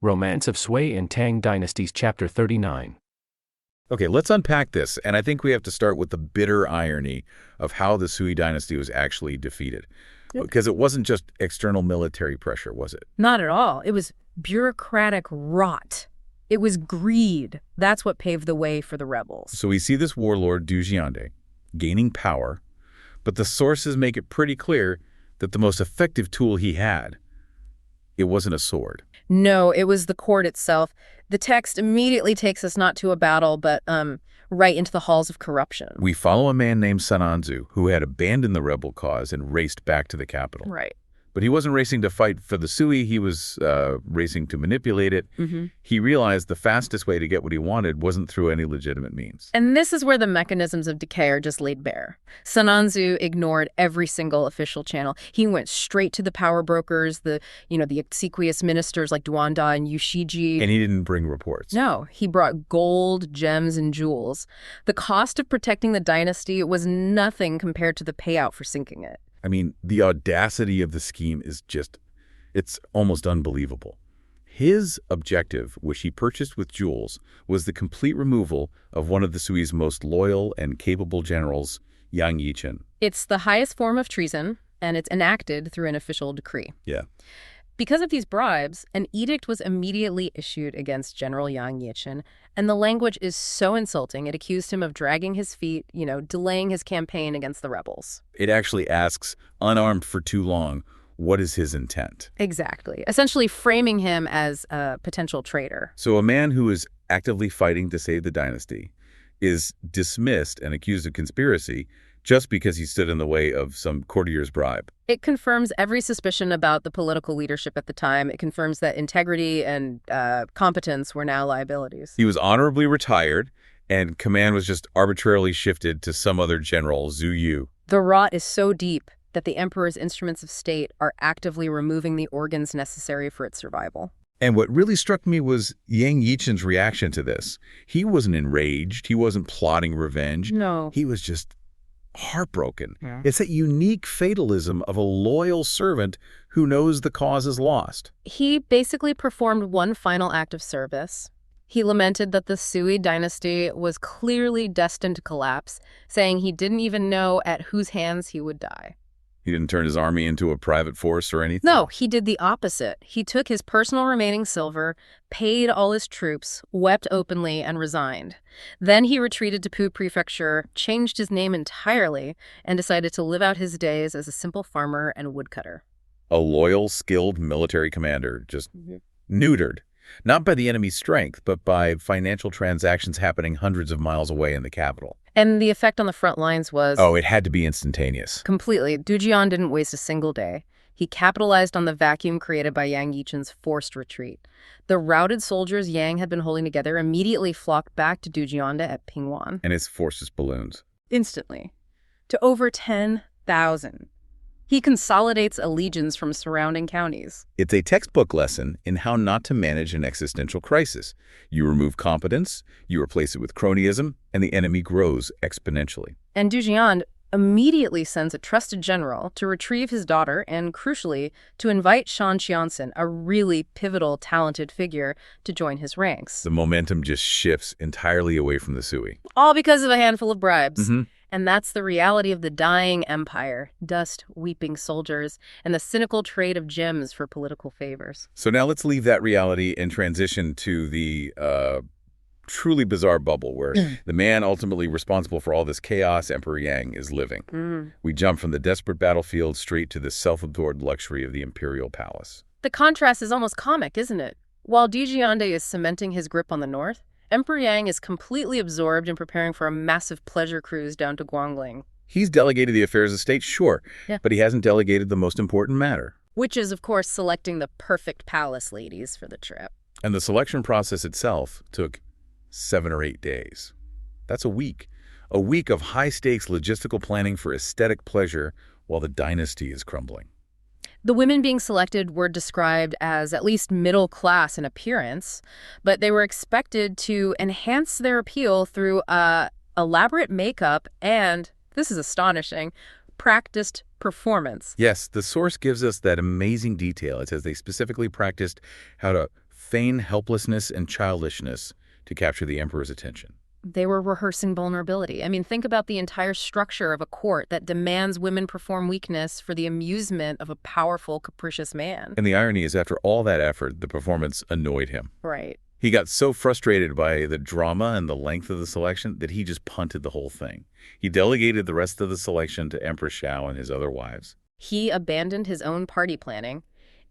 Romance of Sui and Tang Dynasties Chapter 39. Okay, let's unpack this, and I think we have to start with the bitter irony of how the Sui dynasty was actually defeated. Because it wasn't just external military pressure, was it? Not at all. It was bureaucratic rot. It was greed. That's what paved the way for the rebels. So we see this warlord, Du Jiande, gaining power, but the sources make it pretty clear that the most effective tool he had, it wasn't a sword. No, it was the court itself. The text immediately takes us not to a battle, but right into the halls of corruption. We follow a man named Sananzu who had abandoned the rebel cause and raced back to the capital. Right. But he wasn't racing to fight for the Sui, he was racing to manipulate it. He realized the fastest way to get what he wanted wasn't through any legitimate means. And this is where the mechanisms of decay are just laid bare. Sananzu ignored every single official channel. He went straight to the power brokers, the obsequious ministers like Duanda and Yushiji. And he didn't bring reports. No, he brought gold, gems, and jewels. The cost of protecting the dynasty was nothing compared to the payout for sinking it. I mean, the audacity of the scheme is it's almost unbelievable. His objective, which he purchased with jewels, was the complete removal of one of the Sui's most loyal and capable generals, Yang Yichen. It's the highest form of treason, and it's enacted through an official decree. Yeah. Because of these bribes, an edict was immediately issued against General Yang Yichen, and the language is so insulting it accused him of dragging his feet, delaying his campaign against the rebels. It actually asks, unarmed for too long, what is his intent? Exactly. Essentially framing him as a potential traitor. So a man who is actively fighting to save the dynasty is dismissed and accused of conspiracy just because he stood in the way of some courtier's bribe. It confirms every suspicion about the political leadership at the time. It confirms that integrity and competence were now liabilities. He was honorably retired, and command was just arbitrarily shifted to some other general, Zhu Yu. The rot is so deep that the emperor's instruments of state are actively removing the organs necessary for its survival. And what really struck me was Yang Yichen's reaction to this. He wasn't enraged. He wasn't plotting revenge. No. He was just heartbroken. Yeah. It's that unique fatalism of a loyal servant who knows the cause is lost. He basically performed one final act of service. He lamented that the Sui dynasty was clearly destined to collapse, saying he didn't even know at whose hands he would die. He didn't turn his army into a private force or anything? No, he did the opposite. He took his personal remaining silver, paid all his troops, wept openly, and resigned. Then he retreated to Pu Prefecture, changed his name entirely, and decided to live out his days as a simple farmer and woodcutter. A loyal, skilled military commander, just neutered. Not by the enemy's strength, but by financial transactions happening hundreds of miles away in the capital. And the effect on the front lines was... Oh, it had to be instantaneous. Completely. Du Jian didn't waste a single day. He capitalized on the vacuum created by Yang Yichen's forced retreat. The routed soldiers Yang had been holding together immediately flocked back to Du Jiande at Pingwan. And his forces balloons. Instantly. To over 10,000. He consolidates a legions from surrounding counties. It's a textbook lesson in how not to manage an existential crisis. You remove competence, you replace it with cronyism, and the enemy grows exponentially. And Du Jian immediately sends a trusted general to retrieve his daughter and, crucially, to invite Shan Qiansun, a really pivotal, talented figure, to join his ranks. The momentum just shifts entirely away from the Sui. All because of a handful of bribes. And that's the reality of the dying empire, dust, weeping soldiers, and the cynical trade of gems for political favors. So now let's leave that reality and transition to the truly bizarre bubble where the man ultimately responsible for all this chaos, Emperor Yang, is living. We jump from the desperate battlefield straight to the self-absorbed luxury of the imperial palace. The contrast is almost comic, isn't it? While Du Jiande is cementing his grip on the north, Emperor Yang is completely absorbed in preparing for a massive pleasure cruise down to Guangling. He's delegated the affairs of state, sure, Yeah. but he hasn't delegated the most important matter. Which is, of course, selecting the perfect palace ladies for the trip. And the selection process itself took 7 or 8 days. That's a week. A week of high-stakes logistical planning for aesthetic pleasure while the dynasty is crumbling. The women being selected were described as at least middle class in appearance, but they were expected to enhance their appeal through elaborate makeup and, this is astonishing, practiced performance. Yes, the source gives us that amazing detail. It says they specifically practiced how to feign helplessness and childishness to capture the emperor's attention. They were rehearsing vulnerability. I mean, think about the entire structure of a court that demands women perform weakness for the amusement of a powerful, capricious man. And the irony is, after all that effort, the performance annoyed him. Right. He got so frustrated by the drama and the length of the selection that he just punted the whole thing. He delegated the rest of the selection to Empress Shao and his other wives. He abandoned his own party planning.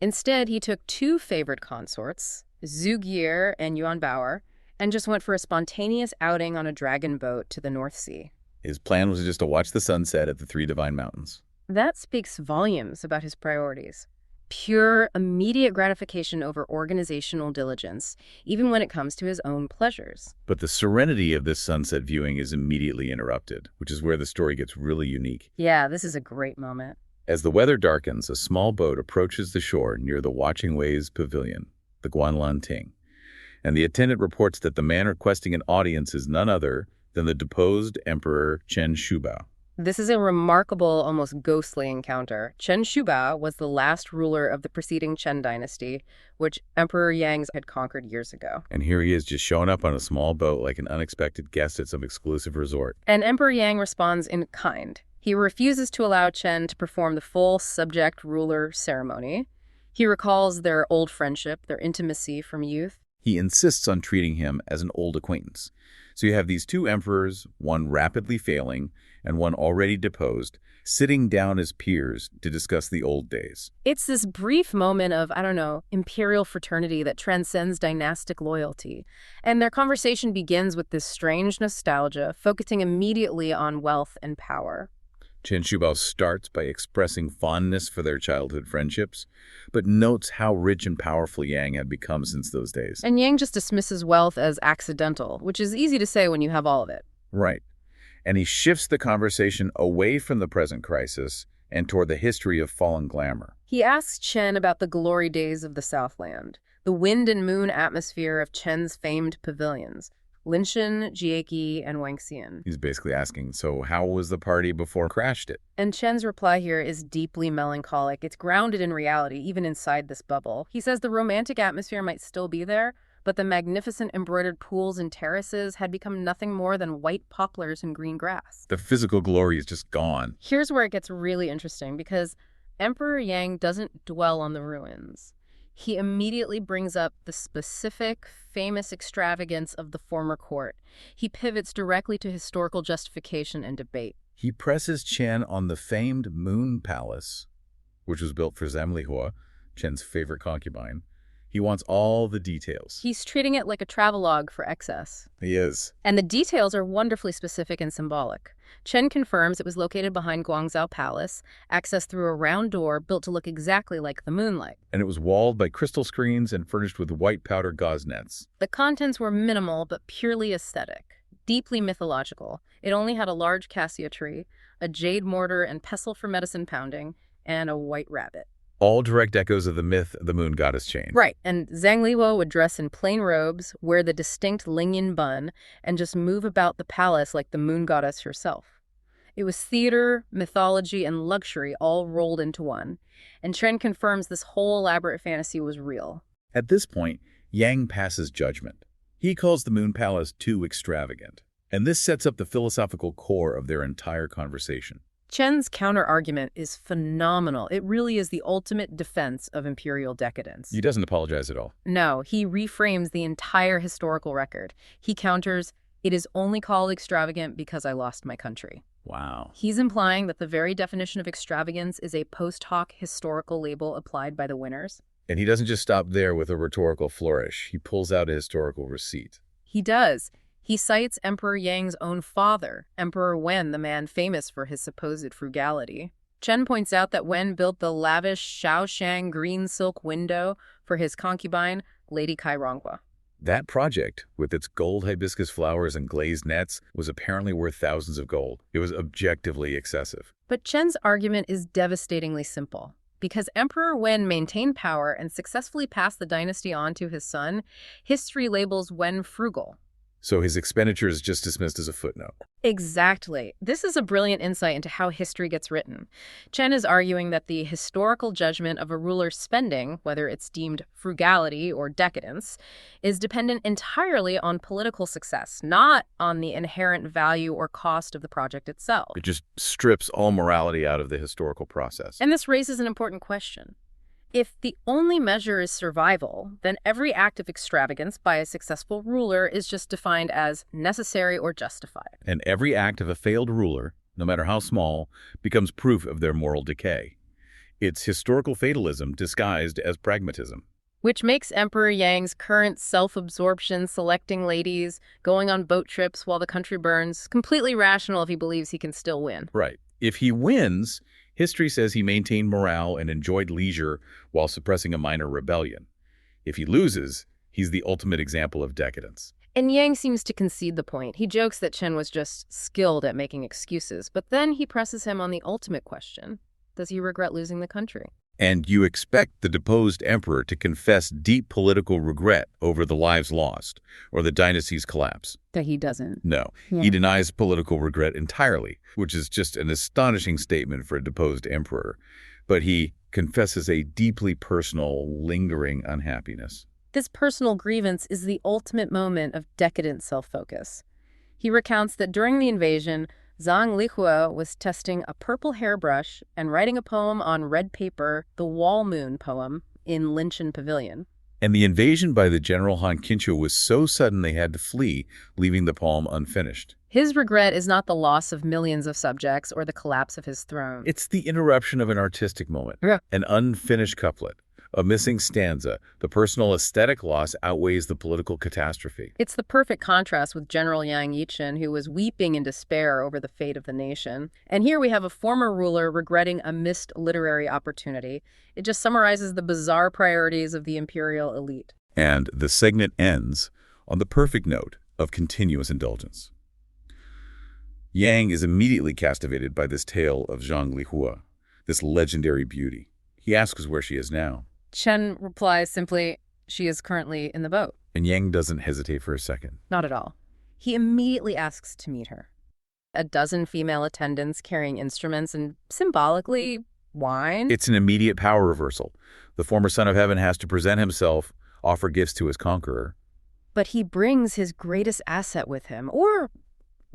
Instead, he took two favorite consorts, Zhu Gear and Yuan Bauer, and just went for a spontaneous outing on a dragon boat to the North Sea. His plan was just to watch the sunset at the Three Divine Mountains. That speaks volumes about his priorities. Pure, immediate gratification over organizational diligence, even when it comes to his own pleasures. But the serenity of this sunset viewing is immediately interrupted, which is where the story gets really unique. Yeah, this is a great moment. As the weather darkens, a small boat approaches the shore near the Watching Ways Pavilion, the Guanlan Ting, and the attendant reports that the man requesting an audience is none other than the deposed Emperor Chen Shubao. This is a remarkable, almost ghostly encounter. Chen Shubao was the last ruler of the preceding Chen dynasty, which Emperor Yang had conquered years ago. And here he is just showing up on a small boat like an unexpected guest at some exclusive resort. And Emperor Yang responds in kind. He refuses to allow Chen to perform the full subject-ruler ceremony. He recalls their old friendship, their intimacy from youth. He insists on treating him as an old acquaintance. So you have these two emperors, one rapidly failing and one already deposed, sitting down as peers to discuss the old days. It's this brief moment of, imperial fraternity that transcends dynastic loyalty. And their conversation begins with this strange nostalgia, focusing immediately on wealth and power. Chen Shubao starts by expressing fondness for their childhood friendships, but notes how rich and powerful Yang had become since those days. And Yang just dismisses wealth as accidental, which is easy to say when you have all of it. Right. And he shifts the conversation away from the present crisis and toward the history of fallen glamour. He asks Chen about the glory days of the Southland, the wind and moon atmosphere of Chen's famed pavilions, Linshan, Jieki, and Wangxian. He's basically asking, so how was the party before crashed it? And Chen's reply here is deeply melancholic. It's grounded in reality, even inside this bubble. He says the romantic atmosphere might still be there, but the magnificent embroidered pools and terraces had become nothing more than white poplars and green grass. The physical glory is just gone. Here's where it gets really interesting, because Emperor Yang doesn't dwell on the ruins. He immediately brings up the specific, famous extravagance of the former court. He pivots directly to historical justification and debate. He presses Chen on the famed Moon Palace, which was built for Zamlihua, Chen's favorite concubine. He wants all the details. He's treating it like a travelogue for excess. He is. And the details are wonderfully specific and symbolic. Chen confirms it was located behind Guangzhou Palace, accessed through a round door built to look exactly like the moonlight. And it was walled by crystal screens and furnished with white powder gauze nets. The contents were minimal but purely aesthetic, deeply mythological. It only had a large cassia tree, a jade mortar and pestle for medicine pounding, and a white rabbit. All direct echoes of the myth of the moon goddess chain. Right, and Zhang Liwo would dress in plain robes, wear the distinct lingyan bun, and just move about the palace like the moon goddess herself. It was theater, mythology, and luxury all rolled into one, and Chen confirms this whole elaborate fantasy was real. At this point, Yang passes judgment. He calls the moon palace too extravagant, and this sets up the philosophical core of their entire conversation. Chen's counter-argument is phenomenal. It really is the ultimate defense of imperial decadence. He doesn't apologize at all. No, he reframes the entire historical record. He counters, it is only called extravagant because I lost my country. Wow. He's implying that the very definition of extravagance is a post hoc historical label applied by the winners. And he doesn't just stop there with a rhetorical flourish. He pulls out a historical receipt. He does. He cites Emperor Yang's own father, Emperor Wen, the man famous for his supposed frugality. Chen points out that Wen built the lavish Shaoshang green silk window for his concubine, Lady Kai Ronghua. That project, with its gold hibiscus flowers and glazed nets, was apparently worth thousands of gold. It was objectively excessive. But Chen's argument is devastatingly simple. Because Emperor Wen maintained power and successfully passed the dynasty on to his son, history labels Wen frugal. So his expenditure is just dismissed as a footnote. Exactly. This is a brilliant insight into how history gets written. Chen is arguing that the historical judgment of a ruler's spending, whether it's deemed frugality or decadence, is dependent entirely on political success, not on the inherent value or cost of the project itself. It just strips all morality out of the historical process. And this raises an important question. If the only measure is survival, then every act of extravagance by a successful ruler is just defined as necessary or justified. And every act of a failed ruler, no matter how small, becomes proof of their moral decay. It's historical fatalism disguised as pragmatism. Which makes Emperor Yang's current self-absorption, selecting ladies, going on boat trips while the country burns, completely rational if he believes he can still win. Right. If he wins, history says he maintained morale and enjoyed leisure while suppressing a minor rebellion. If he loses, he's the ultimate example of decadence. And Yang seems to concede the point. He jokes that Chen was just skilled at making excuses, but then he presses him on the ultimate question. Does he regret losing the country? And you expect the deposed emperor to confess deep political regret over the lives lost or the dynasty's collapse. That he doesn't. No, he denies political regret entirely, which is just an astonishing statement for a deposed emperor. But he confesses a deeply personal, lingering unhappiness. This personal grievance is the ultimate moment of decadent self-focus. He recounts that during the invasion, Zhang Lihua was testing a purple hairbrush and writing a poem on red paper, the Wall Moon poem, in Linshan Pavilion. And the invasion by the General Han Qinqiu was so sudden they had to flee, leaving the poem unfinished. His regret is not the loss of millions of subjects or the collapse of his throne. It's the interruption of an artistic moment, an unfinished couplet, a missing stanza. The personal aesthetic loss outweighs the political catastrophe. It's the perfect contrast with General Yang Yichen, who was weeping in despair over the fate of the nation. And here we have a former ruler regretting a missed literary opportunity. It just summarizes the bizarre priorities of the imperial elite. And the segment ends on the perfect note of continuous indulgence. Yang is immediately captivated by this tale of Zhang Lihua, this legendary beauty. He asks where she is now. Chen replies simply, she is currently in the boat. And Yang doesn't hesitate for a second. Not at all. He immediately asks to meet her. A dozen female attendants carrying instruments and, symbolically, wine. It's an immediate power reversal. The former son of heaven has to present himself, offer gifts to his conqueror. But he brings his greatest asset with him, or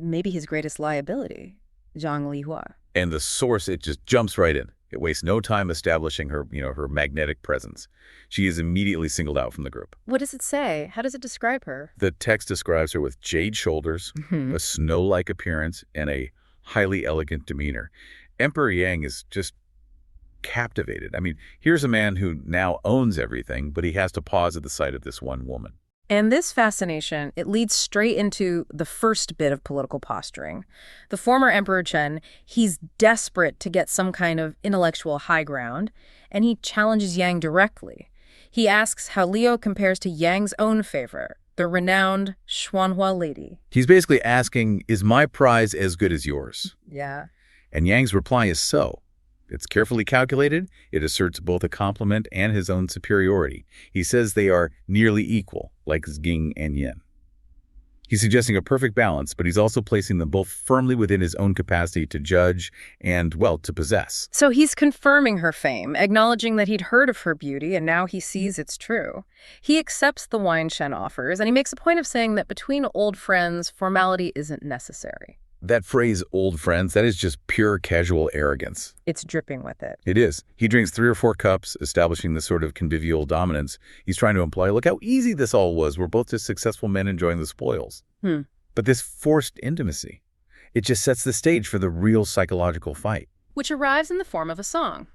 maybe his greatest liability, Zhang Lihua. And the source, it just jumps right in. It wastes no time establishing her, her magnetic presence. She is immediately singled out from the group. What does it say? How does it describe her? The text describes her with jade shoulders, a snow-like appearance, and a highly elegant demeanor. Emperor Yang is just captivated. I mean, here's a man who now owns everything, but he has to pause at the sight of this one woman. And this fascination, it leads straight into the first bit of political posturing. The former Emperor Chen, he's desperate to get some kind of intellectual high ground, and he challenges Yang directly. He asks how Liu compares to Yang's own favorite, the renowned Xuanhua lady. He's basically asking, is my prize as good as yours? Yeah. And Yang's reply is so. It's carefully calculated. It asserts both a compliment and his own superiority. He says they are nearly equal, like Ging and Yin. He's suggesting a perfect balance, but he's also placing them both firmly within his own capacity to judge and, well, to possess. So he's confirming her fame, acknowledging that he'd heard of her beauty, and now he sees it's true. He accepts the wine Chen offers, and he makes a point of saying that between old friends, formality isn't necessary. That phrase, old friends, that is just pure casual arrogance. It's dripping with it. It is. He drinks 3 or 4 cups, establishing this sort of convivial dominance. He's trying to imply, look how easy this all was. We're both just successful men enjoying the spoils. But this forced intimacy, it just sets the stage for the real psychological fight. Which arrives in the form of a song.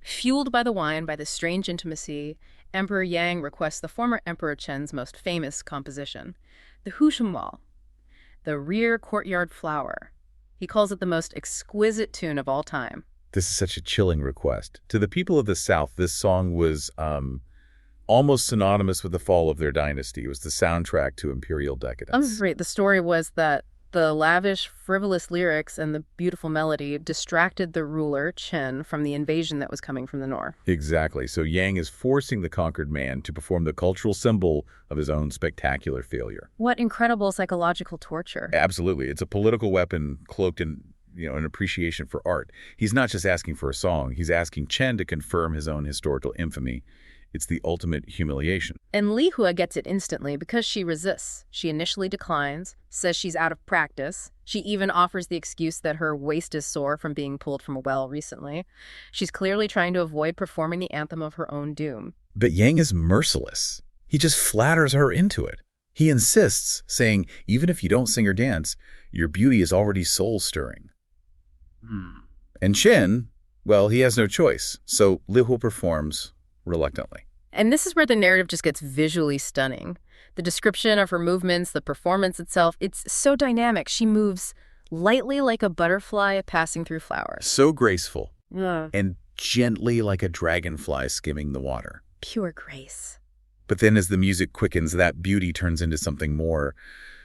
Fueled by the wine, by this strange intimacy, Emperor Yang requests the former Emperor Chen's most famous composition, the Shubao, the rear courtyard flower. He calls it the most exquisite tune of all time. This is such a chilling request. To the people of the South, this song was almost synonymous with the fall of their dynasty. It was the soundtrack to imperial decadence. Right. The story was that The lavish, frivolous lyrics and the beautiful melody distracted the ruler, Chen, from the invasion that was coming from the north. Exactly. So Yang is forcing the conquered man to perform the cultural symbol of his own spectacular failure. What incredible psychological torture. Absolutely. It's a political weapon cloaked in, an appreciation for art. He's not just asking for a song. He's asking Chen to confirm his own historical infamy. It's the ultimate humiliation. And Li Hua gets it instantly because she resists. She initially declines, says she's out of practice. She even offers the excuse that her waist is sore from being pulled from a well recently. She's clearly trying to avoid performing the anthem of her own doom. But Yang is merciless. He just flatters her into it. He insists, saying, even if you don't sing or dance, your beauty is already soul-stirring. And Chen, well, he has no choice. So Li Hua performs reluctantly. And this is where the narrative just gets visually stunning. The description of her movements, the performance itself, it's so dynamic. She moves lightly like a butterfly passing through flowers. So graceful. Yeah. And gently like a dragonfly skimming the water. Pure grace. But then as the music quickens, that beauty turns into something more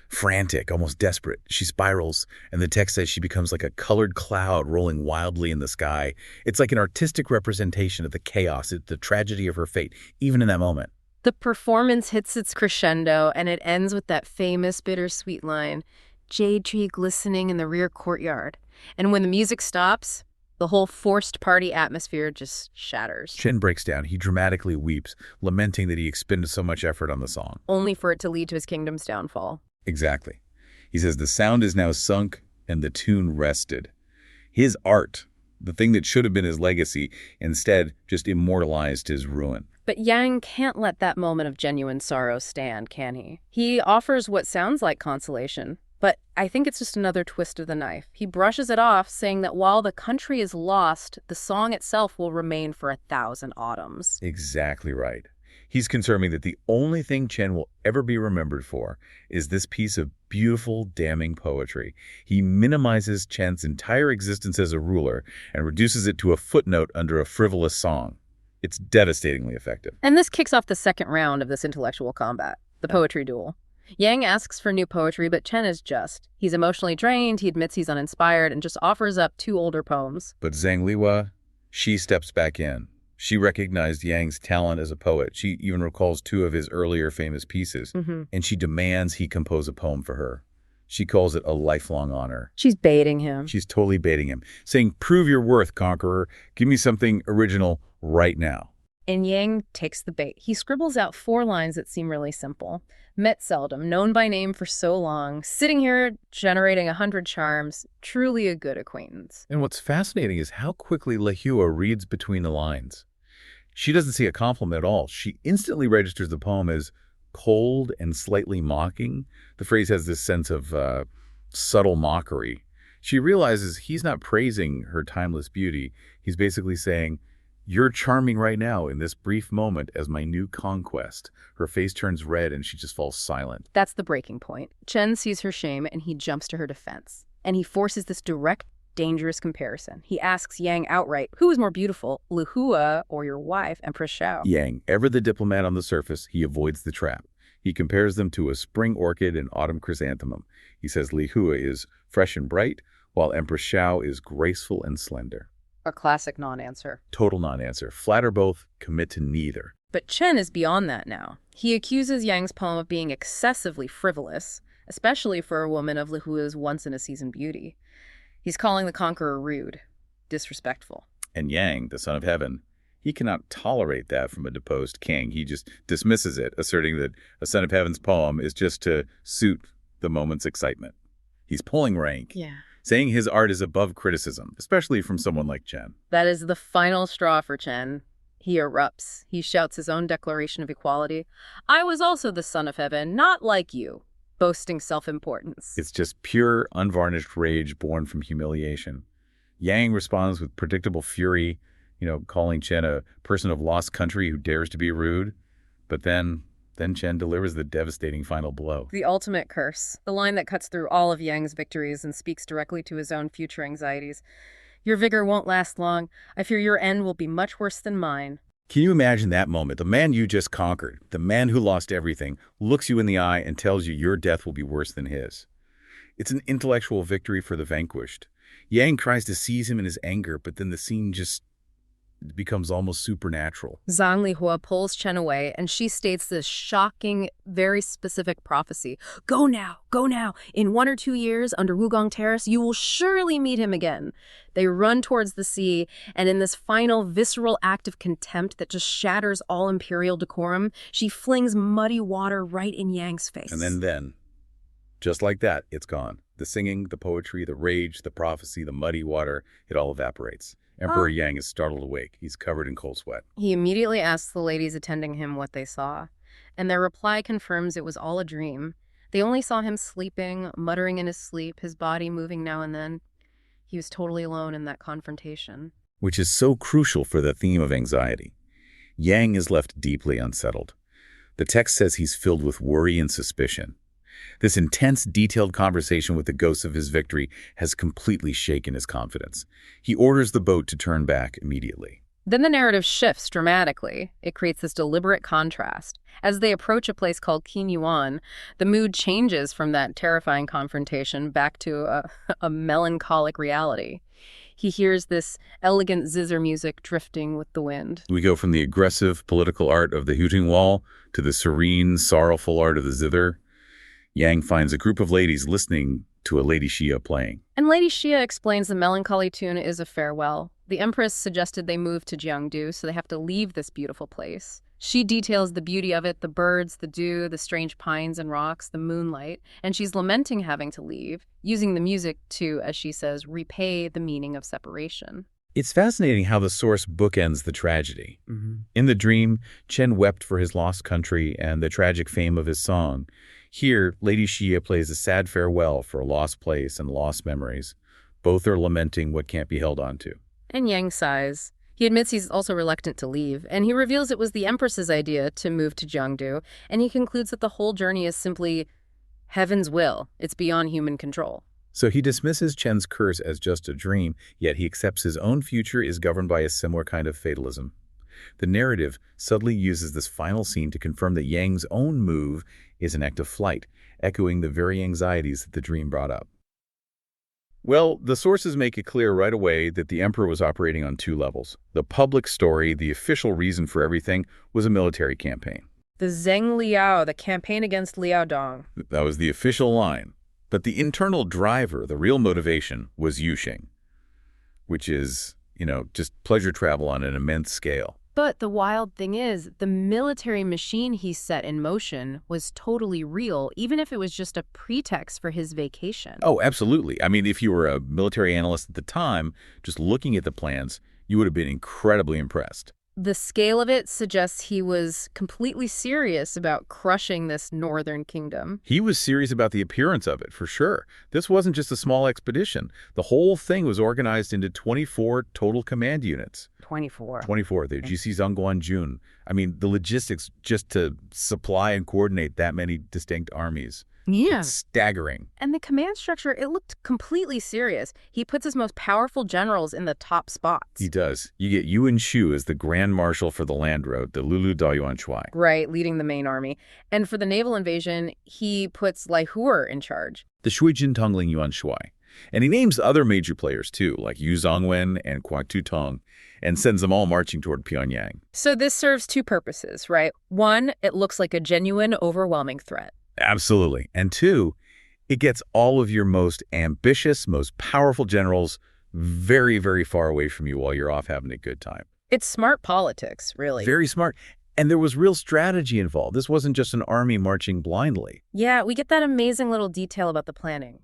frantic, almost desperate. She spirals, and the text says she becomes like a colored cloud rolling wildly in the sky. It's like an artistic representation of the chaos, the tragedy of her fate, even in that moment. The performance hits its crescendo, and it ends with that famous bittersweet line, "Jade tree glistening in the rear courtyard." And when the music stops, the whole forced party atmosphere just shatters. Chen breaks down. He dramatically weeps, lamenting that he expended so much effort on the song. Only for it to lead to his kingdom's downfall. Exactly. He says the sound is now sunk and the tune rested. His art, the thing that should have been his legacy, instead just immortalized his ruin. But Yang can't let that moment of genuine sorrow stand, can he? He offers what sounds like consolation, but I think it's just another twist of the knife. He brushes it off, saying that while the country is lost, the song itself will remain for 1,000 autumns. Exactly right. He's confirming that the only thing Chen will ever be remembered for is this piece of beautiful, damning poetry. He minimizes Chen's entire existence as a ruler and reduces it to a footnote under a frivolous song. It's devastatingly effective. And this kicks off the second round of this intellectual combat, the poetry duel. Yang asks for new poetry, but Chen is just. He's emotionally drained, he admits he's uninspired, and just offers up 2 older poems. But Zhang Liwa, she steps back in. She recognized Yang's talent as a poet. She even recalls 2 of his earlier famous pieces, and she demands he compose a poem for her. She calls it a lifelong honor. She's baiting him. She's totally baiting him, saying, prove your worth, conqueror. Give me something original right now. And Yang takes the bait. He scribbles out 4 lines that seem really simple. Met seldom, known by name for so long, sitting here generating 100 charms, truly a good acquaintance. And what's fascinating is how quickly Li Hua reads between the lines. She doesn't see a compliment at all. She instantly registers the poem as cold and slightly mocking. The phrase has this sense of subtle mockery. She realizes he's not praising her timeless beauty. He's basically saying, you're charming right now in this brief moment as my new conquest. Her face turns red and she just falls silent. That's the breaking point. Chen sees her shame and he jumps to her defense. And he forces this direct, dangerous comparison. He asks Yang outright, who is more beautiful, Li Hua or your wife, Empress Shao? Yang, ever the diplomat on the surface, he avoids the trap. He compares them to a spring orchid and autumn chrysanthemum. He says Li Hua is fresh and bright, while Empress Shao is graceful and slender. A classic non-answer. Total non-answer. Flatter both, commit to neither. But Chen is beyond that now. He accuses Yang's poem of being excessively frivolous, especially for a woman of Li Hua's once-in-a-season beauty. He's calling the conqueror rude, disrespectful. And Yang, the son of heaven, he cannot tolerate that from a deposed king. He just dismisses it, asserting that a son of heaven's poem is just to suit the moment's excitement. He's pulling rank. Yeah. Saying his art is above criticism, especially from someone like Chen. That is the final straw for Chen. He erupts. He shouts his own declaration of equality. I was also the son of heaven, not like you, boasting self-importance. It's just pure, unvarnished rage born from humiliation. Yang responds with predictable fury, calling Chen a person of lost country who dares to be rude. But then Chen delivers the devastating final blow. The ultimate curse, the line that cuts through all of Yang's victories and speaks directly to his own future anxieties. Your vigor won't last long. I fear your end will be much worse than mine. Can you imagine that moment? The man you just conquered, the man who lost everything, looks you in the eye and tells you your death will be worse than his. It's an intellectual victory for the vanquished. Yang tries to seize him in his anger, but then the scene just becomes almost supernatural. Zhang Lihua pulls Chen away, and she states this shocking, very specific prophecy. Go now, go now. In 1 or 2 years, under Wugong Terrace, you will surely meet him again. They run towards the sea, and in this final visceral act of contempt that just shatters all imperial decorum, she flings muddy water right in Yang's face. And then, just like that, it's gone. The singing, the poetry, the rage, the prophecy, the muddy water, it all evaporates. Emperor Yang is startled awake. He's covered in cold sweat. He immediately asks the ladies attending him what they saw, and their reply confirms it was all a dream. They only saw him sleeping, muttering in his sleep, his body moving now and then. He was totally alone in that confrontation. Which is so crucial for the theme of anxiety. Yang is left deeply unsettled. The text says he's filled with worry and suspicion. This intense, detailed conversation with the ghosts of his victory has completely shaken his confidence. He orders the boat to turn back immediately. Then the narrative shifts dramatically. It creates this deliberate contrast. As they approach a place called Qin Yuan, the mood changes from that terrifying confrontation back to a melancholic reality. He hears this elegant zither music drifting with the wind. We go from the aggressive political art of the hooting wall to the serene, sorrowful art of the zither. Yang finds a group of ladies listening to a Lady Xia playing. And Lady Xia explains the melancholy tune is a farewell. The Empress suggested they move to Jiangdu, so they have to leave this beautiful place. She details the beauty of it, the birds, the dew, the strange pines and rocks, the moonlight, and she's lamenting having to leave, using the music to, as she says, repay the meaning of separation. It's fascinating how the source bookends the tragedy. In the dream, Chen wept for his lost country and the tragic fame of his song. Here, Lady Xia plays a sad farewell for a lost place and lost memories. Both are lamenting what can't be held on to. And Yang sighs. He admits he's also reluctant to leave, and he reveals it was the Empress's idea to move to Jiangdu, and he concludes that the whole journey is simply heaven's will. It's beyond human control. So he dismisses Chen's curse as just a dream, yet he accepts his own future is governed by a similar kind of fatalism. The narrative subtly uses this final scene to confirm that Yang's own move is an act of flight, echoing the very anxieties that the dream brought up. Well, the sources make it clear right away that the emperor was operating on 2 levels. The public story, the official reason for everything, was a military campaign. The Zheng Liao, the campaign against Liao Dong. That was the official line. But the internal driver, the real motivation, was Yuxing, which is, just pleasure travel on an immense scale. But the wild thing is, the military machine he set in motion was totally real, even if it was just a pretext for his vacation. Oh, absolutely. I mean, if you were a military analyst at the time, just looking at the plans, you would have been incredibly impressed. The scale of it suggests he was completely serious about crushing this northern kingdom. He was serious about the appearance of it, for sure. This wasn't just a small expedition. The whole thing was organized into 24 total command units. 24. 24, the GC Zhongguan Jun. I mean, the logistics just to supply and coordinate that many distinct armies. Yeah. It's staggering. And the command structure, it looked completely serious. He puts his most powerful generals in the top spots. He does. You get Yuan Shu as the Grand Marshal for the land road, the Lulu Dayuan Shuai. Right, leading the main army. And for the naval invasion, he puts Lai Huer in charge. The Shuijin Tongling Yuan Shuai. And he names other major players, too, like Yu Zongwen and Kuai Tong, and sends them all marching toward Pyongyang. So this serves 2 purposes, right? 1, it looks like a genuine, overwhelming threat. Absolutely. And 2, it gets all of your most ambitious, most powerful generals very, very far away from you while you're off having a good time. It's smart politics, really. Very smart. And there was real strategy involved. This wasn't just an army marching blindly. Yeah, we get that amazing little detail about the planning,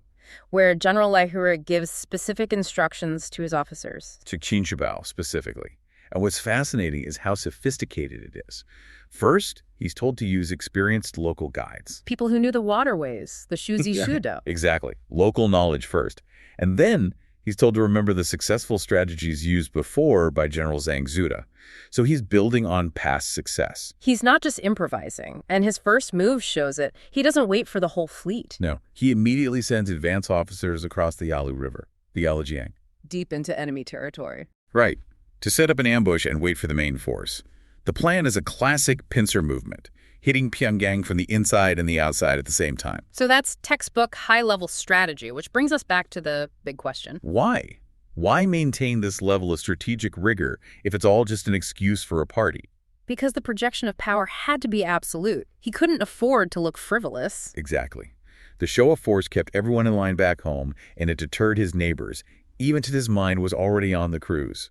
where General Lai Huer gives specific instructions to his officers. To Shubao specifically. And what's fascinating is how sophisticated it is. First, he's told to use experienced local guides. People who knew the waterways, the Shuzi Shudo. Exactly. Local knowledge first. And then he's told to remember the successful strategies used before by General Zhang Zuda. So he's building on past success. He's not just improvising, and his first move shows it. He doesn't wait for the whole fleet. No, he immediately sends advance officers across the Yalu River, the Yalujiang. Deep into enemy territory. Right, to set up an ambush and wait for the main force. The plan is a classic pincer movement. hitting Pyongyang from the inside and the outside at the same time. So that's textbook high-level strategy, which brings us back to the big question. Why? Why maintain this level of strategic rigor if it's all just an excuse for a party? Because the projection of power had to be absolute. He couldn't afford to look frivolous. Exactly. The show of force kept everyone in line back home, and it deterred his neighbors, even till his mind was already on the cruise.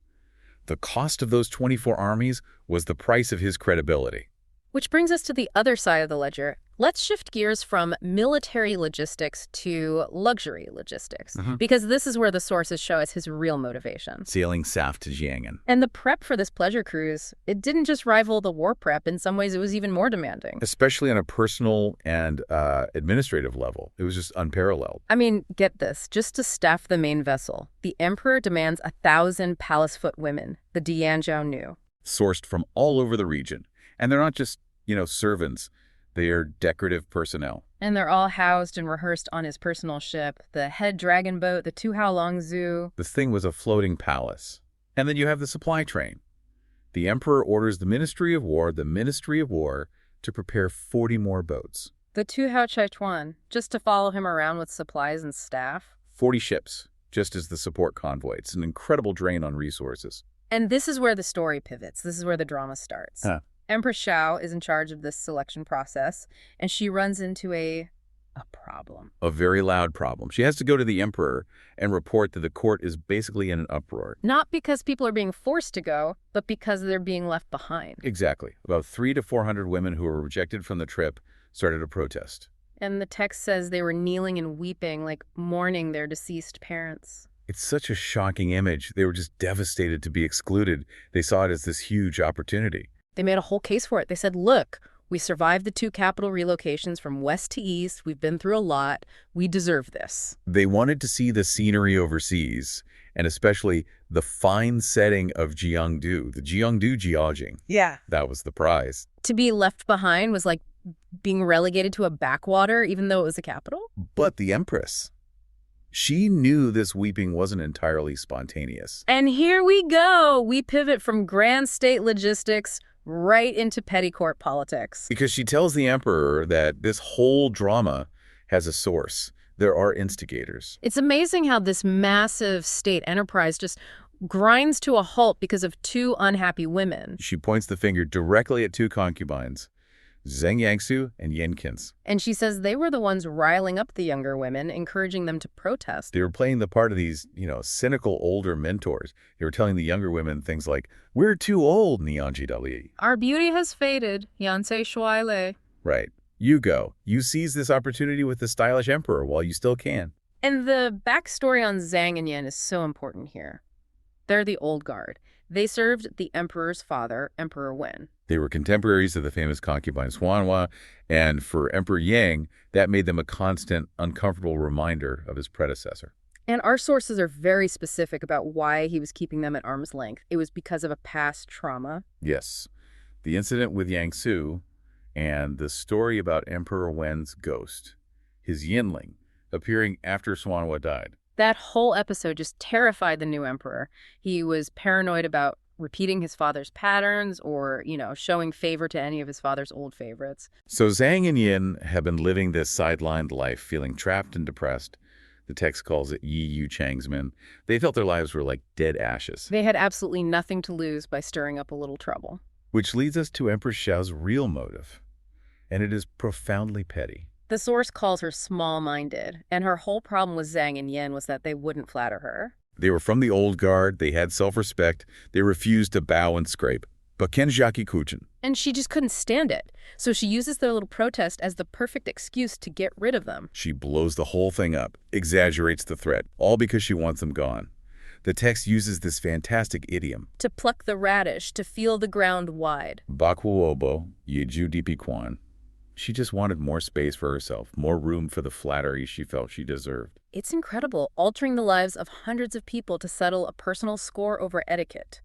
The cost of those 24 armies was the price of his credibility. Which brings us to the other side of the ledger. Let's shift gears from military logistics to luxury logistics, because this is where the sources show us his real motivation. Sailing south to Jiang'an. And the prep for this pleasure cruise, it didn't just rival the war prep. In some ways, it was even more demanding. Especially on a personal and administrative level. It was just unparalleled. I mean, get this. Just to staff the main vessel, the emperor demands 1,000 palace-foot women, the Dianzhou. Sourced from all over the region. And they're not just, servants. They are decorative personnel. And they're all housed and rehearsed on his personal ship, the head dragon boat, the Tuhaolongzhu. This thing was a floating palace. And then you have the supply train. The emperor orders the Ministry of War, to prepare 40 more boats. The Tuhao Chaichuan, just to follow him around with supplies and staff. 40 ships, just as the support convoy. It's an incredible drain on resources. And this is where the story pivots. This is where the drama starts. Empress Shao is in charge of this selection process, and she runs into a problem. A very loud problem. She has to go to the emperor and report that the court is basically in an uproar. Not because people are being forced to go, but because they're being left behind. Exactly. About 300 to 400 women who were rejected from the trip started a protest. And the text says they were kneeling and weeping, like mourning their deceased parents. It's such a shocking image. They were just devastated to be excluded. They saw it as this huge opportunity. They made a whole case for it. They said, look, we survived the 2 capital relocations from west to east. We've been through a lot. We deserve this. They wanted to see the scenery overseas, and especially the fine setting of Gyeongdu, the Gyeongdu Jiaojing. Yeah. That was the prize. To be left behind was like being relegated to a backwater, even though it was a capital. But the empress, she knew this weeping wasn't entirely spontaneous. And here we go. We pivot from grand state logistics right into petty court politics. Because she tells the emperor that this whole drama has a source. There are instigators. It's amazing how this massive state enterprise just grinds to a halt because of 2 unhappy women. She points the finger directly at 2 concubines, Zheng Yangsu and Yen Qin's. And she says they were the ones riling up the younger women, encouraging them to protest. They were playing the part of these, cynical older mentors. They were telling the younger women things like, we're too old, Nianji Dali. Our beauty has faded, Yansei Shuaile. Right. You go. You seize this opportunity with the stylish emperor while you still can. And the backstory on Zhang and Yen is so important here. They're the old guard. They served the emperor's father, Emperor Wen. They were contemporaries of the famous concubine Xuanhua, and for Emperor Yang, that made them a constant, uncomfortable reminder of his predecessor. And our sources are very specific about why he was keeping them at arm's length. It was because of a past trauma. Yes. The incident with Yang Su and the story about Emperor Wen's ghost, his Yinling, appearing after Xuanhua died. That whole episode just terrified the new emperor. He was paranoid about repeating his father's patterns or, showing favor to any of his father's old favorites. So Zhang and Yin have been living this sidelined life, feeling trapped and depressed. The text calls it Yi Yu Chang's men. They felt their lives were like dead ashes. They had absolutely nothing to lose by stirring up a little trouble. Which leads us to Empress Xiao's real motive. And it is profoundly petty. The source calls her small-minded, and her whole problem with Zhang and Yen was that they wouldn't flatter her. They were from the old guard, they had self-respect, they refused to bow and scrape. But Ken Jackie Kuchen. And she just couldn't stand it. So she uses their little protest as the perfect excuse to get rid of them. She blows the whole thing up, exaggerates the threat, all because she wants them gone. The text uses this fantastic idiom. To pluck the radish, to feel the ground wide. Bakuobo, Yeju Dipi Kwan. She just wanted more space for herself, more room for the flattery she felt she deserved. It's incredible, altering the lives of hundreds of people to settle a personal score over etiquette.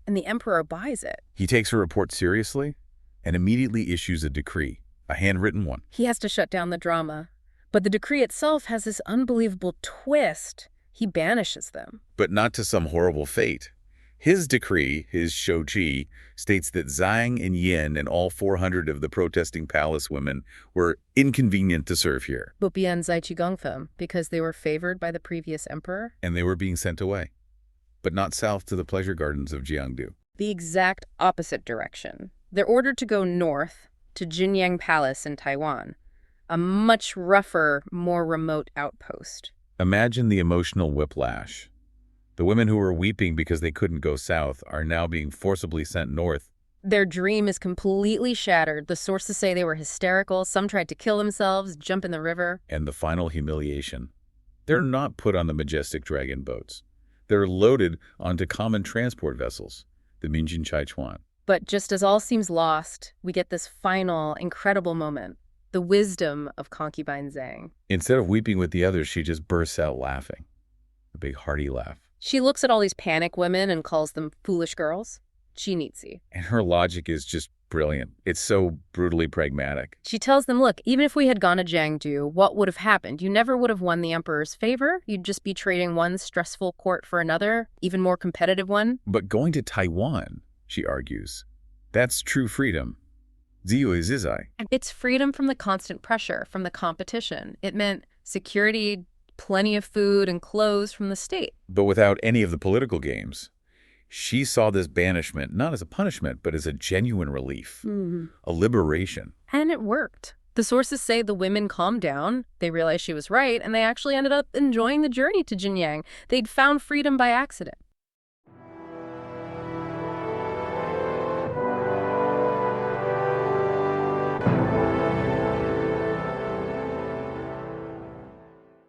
And the emperor buys it. He takes her report seriously and immediately issues a decree, a handwritten one. He has to shut down the drama. But the decree itself has this unbelievable twist. He banishes them. But not to some horrible fate. His decree, his shoji, states that Zhang and Yin and all 400 of the protesting palace women were inconvenient to serve here, 不便在其供奉 because they were favored by the previous emperor. and they were being sent away, but not south to the pleasure gardens of Jiangdu. The exact opposite direction. They're ordered to go north to Jinyang Palace in Taiwan, a much rougher, more remote outpost. Imagine the emotional whiplash. The women who were weeping because they couldn't go south are now being forcibly sent north. Their dream is completely shattered. The sources say they were hysterical. Some tried to kill themselves, jump in the river. And the final humiliation. They're not put on the majestic dragon boats. They're loaded onto common transport vessels, the Minjin Chaichuan. But just as all seems lost, we get this final, incredible moment. The wisdom of concubine Zhang. Instead of weeping with the others, she just bursts out laughing. A big hearty laugh. She looks at all these panic women and calls them foolish girls. Chinitsi. And her logic is just brilliant. It's so brutally pragmatic. She tells them, look, even if we had gone to Jiangdu, what would have happened? You never would have won the emperor's favor. You'd just be trading one stressful court for another, even more competitive one. But going to Taiwan, she argues, that's true freedom. Ziyu is Izai. It's freedom from the constant pressure, from the competition. It meant security, plenty of food and clothes from the state. But without any of the political games. She saw this banishment not as a punishment, but as a genuine relief, a liberation. And it worked. The sources say the women calmed down, they realized she was right, and they actually ended up enjoying the journey to Jinyang. They'd found freedom by accident.